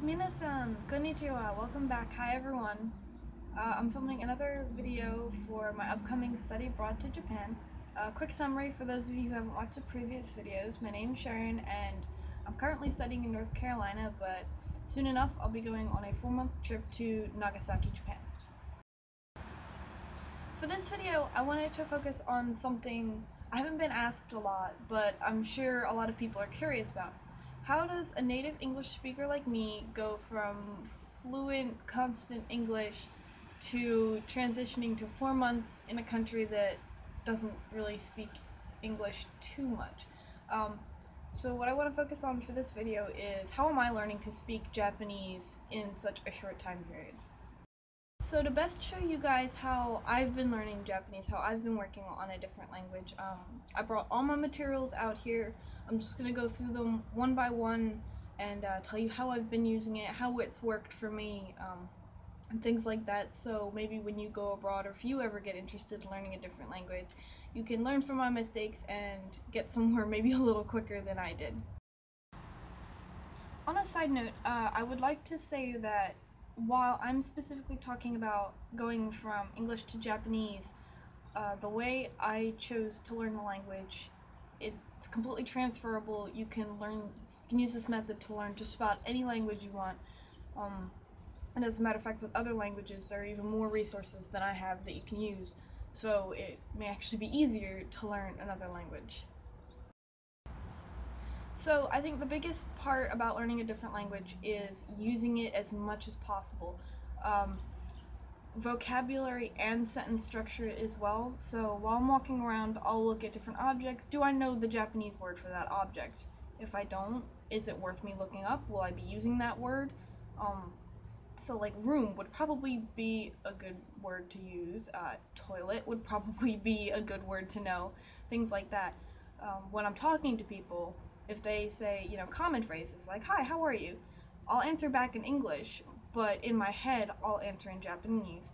Minasan, konnichiwa, welcome back. Hi everyone. I'm filming another video for my upcoming study abroad to Japan. Quick summary for those of you who haven't watched the previous videos. My name's Sharon and I'm currently studying in North Carolina, but soon enough I'll be going on a 4-month trip to Nagasaki, Japan. For this video, I wanted to focus on something I haven't been asked a lot, but I'm sure a lot of people are curious about. How does a native English speaker like me go from fluent, constant English to transitioning to 4 months in a country that doesn't really speak English too much? So what I want to focus on for this video is how am I learning to speak Japanese in such a short time period? So to best show you guys how I've been learning Japanese, how I've been working on a different language, I brought all my materials out here. I'm just going to go through them one by one and tell you how I've been using it, how it's worked for me, and things like that. So maybe when you go abroad or if you ever get interested in learning a different language, you can learn from my mistakes and get somewhere maybe a little quicker than I did. On a side note, I would like to say that while I'm specifically talking about going from English to Japanese, the way I chose to learn the language, it's completely transferable. You can use this method to learn just about any language you want. And as a matter of fact, with other languages, there are even more resources than I have that you can use. So it may actually be easier to learn another language. So I think the biggest part about learning a different language is using it as much as possible. Vocabulary and sentence structure as well. So while I'm walking around, I'll look at different objects. Do I know the Japanese word for that object? If I don't, is it worth me looking up? Will I be using that word? So like room would probably be a good word to use. Toilet would probably be a good word to know. Things like that. When I'm talking to people, if they say, common phrases like, "Hi, how are you?" I'll answer back in English, but in my head, I'll answer in Japanese.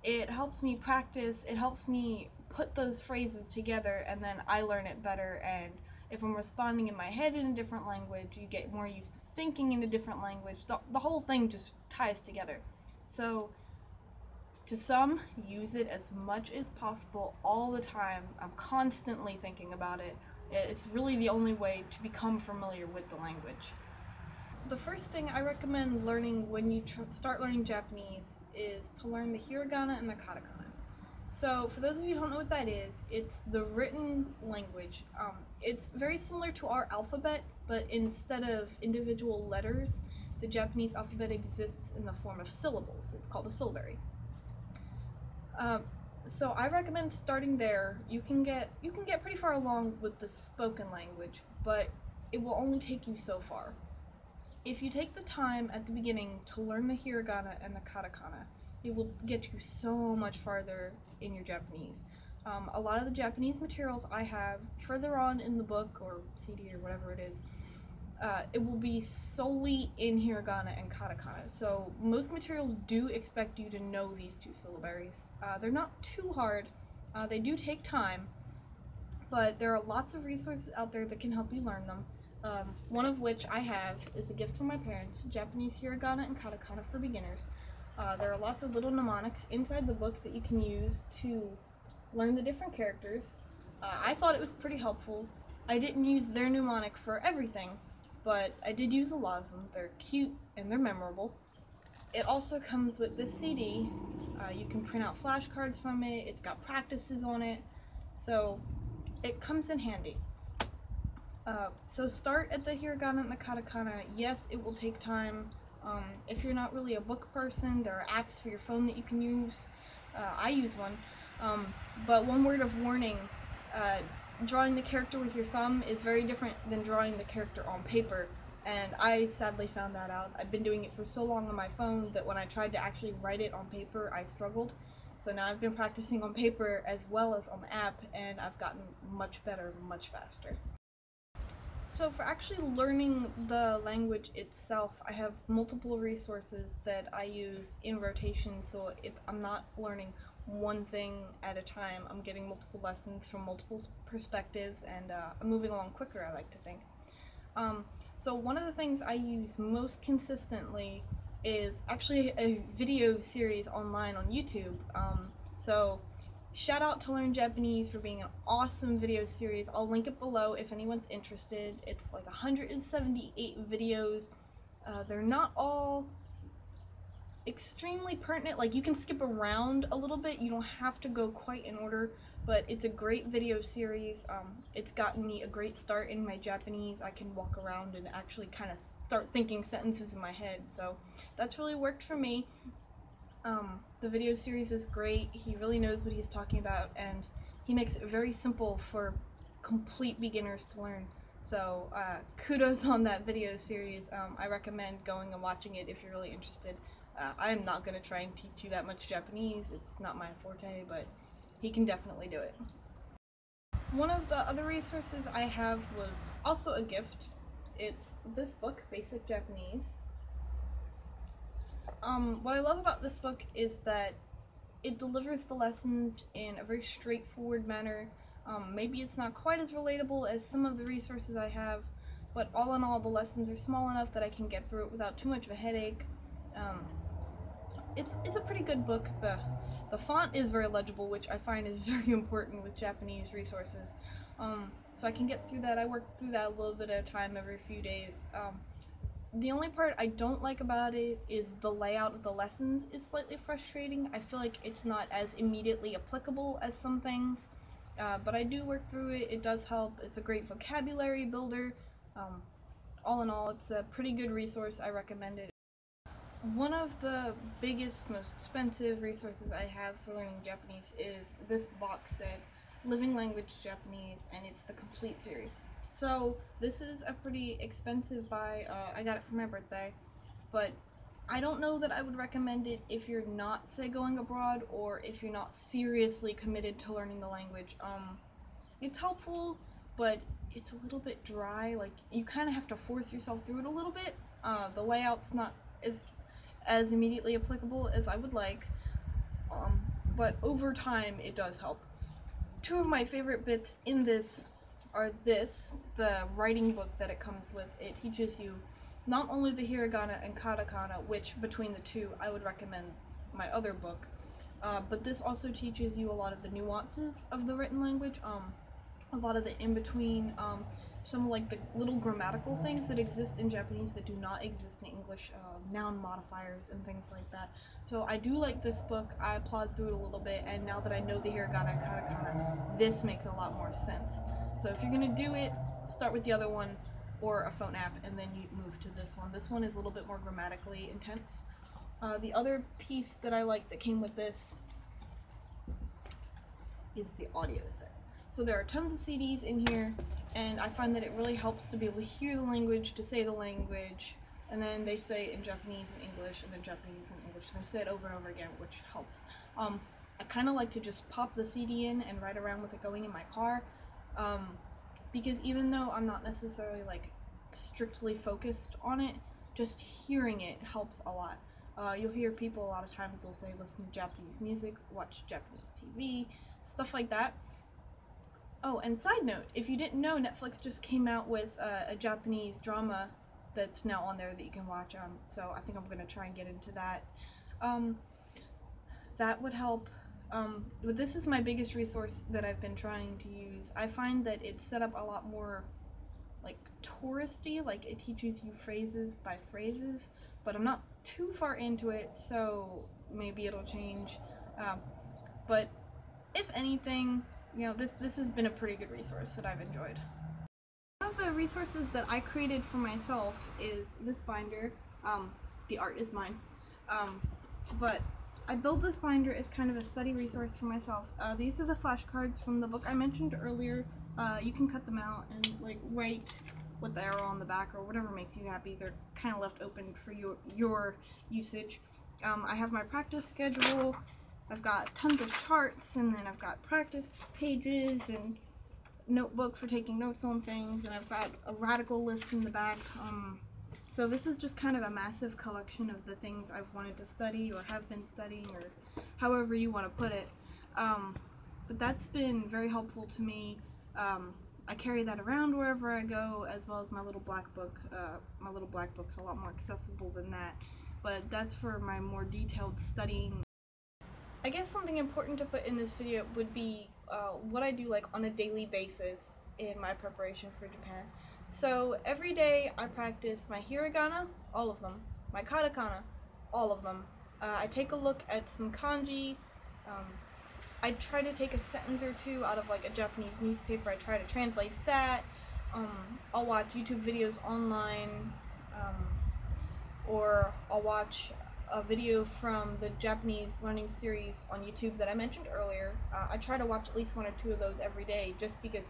It helps me practice, it helps me put those phrases together, and then I learn it better. And if I'm responding in my head in a different language, you get more used to thinking in a different language. The whole thing just ties together. So, to some, use it as much as possible all the time. I'm constantly thinking about it. It's really the only way to become familiar with the language. The first thing I recommend learning when you start learning Japanese is to learn the hiragana and the katakana. So for those of you who don't know what that is, it's the written language. It's very similar to our alphabet, but instead of individual letters, the Japanese alphabet exists in the form of syllables. It's called a syllabary. So I recommend starting there. You can get pretty far along with the spoken language, but it will only take you so far. If you take the time at the beginning to learn the hiragana and the katakana, it will get you so much farther in your Japanese. A lot of the Japanese materials I have further on in the book or CD or whatever it is, it will be solely in hiragana and katakana. So most materials do expect you to know these two syllabaries. They're not too hard. They do take time, but there are lots of resources out there that can help you learn them. One of which I have is a gift from my parents, Japanese Hiragana and Katakana for Beginners. There are lots of little mnemonics inside the book that you can use to learn the different characters. I thought it was pretty helpful. I didn't use their mnemonic for everything, but I did use a lot of them. They're cute and they're memorable. It also comes with this CD. You can print out flashcards from it. It's got practices on it, so it comes in handy. So start at the hiragana and the katakana. Yes, it will take time. If you're not really a book person, there are apps for your phone that you can use. I use one. But one word of warning, drawing the character with your thumb is very different than drawing the character on paper. And I sadly found that out. I've been doing it for so long on my phone that when I tried to actually write it on paper, I struggled. So now I've been practicing on paper as well as on the app, and I've gotten much better, much faster. So for actually learning the language itself, I have multiple resources that I use in rotation, so if I'm not learning one thing at a time, I'm getting multiple lessons from multiple perspectives, and I'm moving along quicker, I like to think. So one of the things I use most consistently is actually a video series online on YouTube. So shout out to Learn Japanese for being an awesome video series. I'll link it below if anyone's interested. It's like 178 videos. They're not all extremely pertinent. Like, you can skip around a little bit. You don't have to go quite in order, but it's a great video series. It's gotten me a great start in my Japanese. I can walk around and actually kind of start thinking sentences in my head, so that's really worked for me. The video series is great. He really knows what he's talking about, and he makes it very simple for complete beginners to learn. So kudos on that video series. I recommend going and watching it if you're really interested. I'm not going to try and teach you that much Japanese. It's not my forte, but he can definitely do it. One of the other resources I have was also a gift. It's this book, Basic Japanese. What I love about this book is that it delivers the lessons in a very straightforward manner. Maybe it's not quite as relatable as some of the resources I have, but all in all, the lessons are small enough that I can get through it without too much of a headache. It's a pretty good book. The font is very legible, which I find is very important with Japanese resources. So I can get through that. I work through that a little bit at a time every few days. The only part I don't like about it is the layout of the lessons is slightly frustrating. I feel like it's not as immediately applicable as some things, but I do work through it. It does help. It's a great vocabulary builder. All in all, it's a pretty good resource. I recommend it. One of the biggest, most expensive resources I have for learning Japanese is this box set, Living Language Japanese, and it's the complete series. So this is a pretty expensive buy. I got it for my birthday, but I don't know that I would recommend it if you're not, say, going abroad, or if you're not seriously committed to learning the language. It's helpful, but it's a little bit dry. Like, you kind of have to force yourself through it a little bit. The layout's not as immediately applicable as I would like, but over time it does help. Two of my favorite bits in this are the writing book that it comes with. It teaches you not only the hiragana and katakana, which between the two I would recommend my other book, but this also teaches you a lot of the nuances of the written language, a lot of the in-between, some like the little grammatical things that exist in Japanese that do not exist in English, noun modifiers and things like that. So I do like this book. I plowed through it a little bit, and now that I know the hiragana and katakana, this makes a lot more sense. So if you're gonna do it, start with the other one or a phone app, and then you move to this one. This one is a little bit more grammatically intense. The other piece that I like that came with this is the audio set. So there are tons of CDs in here, and I find that it really helps to be able to hear the language, to say the language, and then they say in Japanese and English, and then Japanese and English, and they say it over and over again, which helps. I kind of like to just pop the CD in and ride around with it going in my car, because even though I'm not necessarily like strictly focused on it, just hearing it helps a lot. You'll hear people a lot of times, they'll say listen to Japanese music, watch Japanese TV, stuff like that. Oh, and side note, if you didn't know, Netflix just came out with a Japanese drama that's now on there that you can watch, so I think I'm going to try and get into that. That would help. But this is my biggest resource that I've been trying to use. I find that it's set up a lot more like touristy, like it teaches you phrases by phrases, but I'm not too far into it, so maybe it'll change. But if anything, you know, this has been a pretty good resource that I've enjoyed. One of the resources that I created for myself is this binder. The art is mine, but I built this binder as kind of a study resource for myself. These are the flashcards from the book I mentioned earlier. You can cut them out and like write with the arrow on the back or whatever makes you happy. They're kind of left open for your usage. I have my practice schedule. I've got tons of charts, and then I've got practice pages and notebook for taking notes on things, and I've got a radical list in the back. So this is just kind of a massive collection of the things I've wanted to study or have been studying, or however you want to put it. But that's been very helpful to me. I carry that around wherever I go, as well as my little black book. My little black book's a lot more accessible than that, but that's for my more detailed studying. I guess something important to put in this video would be what I do like on a daily basis in my preparation for Japan. So every day I practice my hiragana, all of them, my katakana, all of them. I take a look at some kanji. I try to take a sentence or two out of like a Japanese newspaper. I try to translate that. I'll watch YouTube videos online, or I'll watch a video from the Japanese learning series on YouTube that I mentioned earlier. I try to watch at least 1 or 2 of those every day just because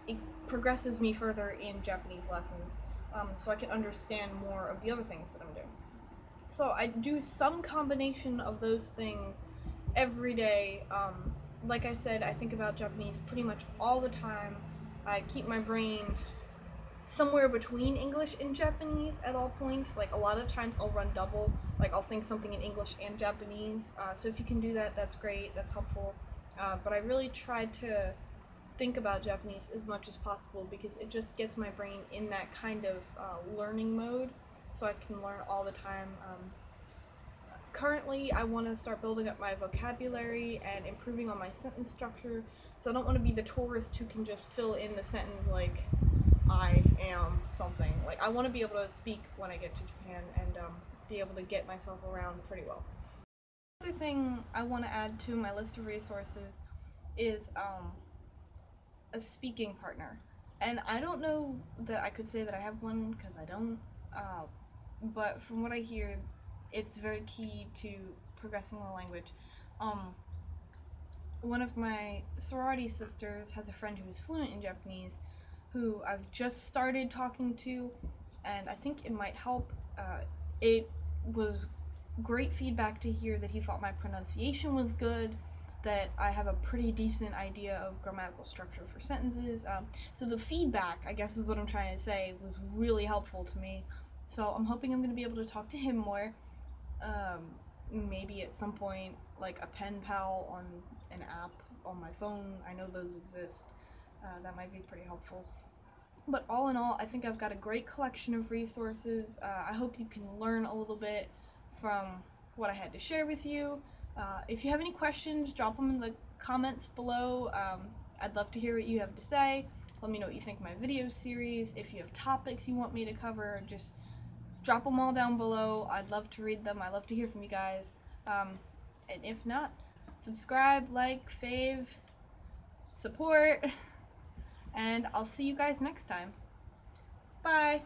it progresses me further in Japanese lessons, so I can understand more of the other things that I'm doing. So I do some combination of those things every day. Like I said, I think about Japanese pretty much all the time. I keep my brain somewhere between English and Japanese at all points. Like a lot of times I'll run double, like I'll think something in English and Japanese. So if you can do that, that's great, that's helpful. But I really try to think about Japanese as much as possible because it just gets my brain in that kind of learning mode, so I can learn all the time. Currently, I want to start building up my vocabulary and improving on my sentence structure, so I don't want to be the tourist who can just fill in the sentence like, I am something. Like, I want to be able to speak when I get to Japan and be able to get myself around pretty well. Another thing I want to add to my list of resources is a speaking partner. And I don't know that I could say that I have one because I don't, but from what I hear, it's very key to progressing the language. One of my sorority sisters has a friend who is fluent in Japanese, who I've just started talking to, and I think it might help. It was great feedback to hear that he thought my pronunciation was good, that I have a pretty decent idea of grammatical structure for sentences. So the feedback, I guess is what I'm trying to say, was really helpful to me. So I'm hoping I'm going to be able to talk to him more. Maybe at some point, like a pen pal on an app on my phone. I know those exist. That might be pretty helpful. But all in all, I think I've got a great collection of resources. I hope you can learn a little bit from what I had to share with you. If you have any questions, drop them in the comments below. I'd love to hear what you have to say. Let me know what you think of my video series. If you have topics you want me to cover, just drop them all down below. I'd love to read them. I love to hear from you guys. And if not, subscribe, like, fave, support, and I'll see you guys next time. Bye!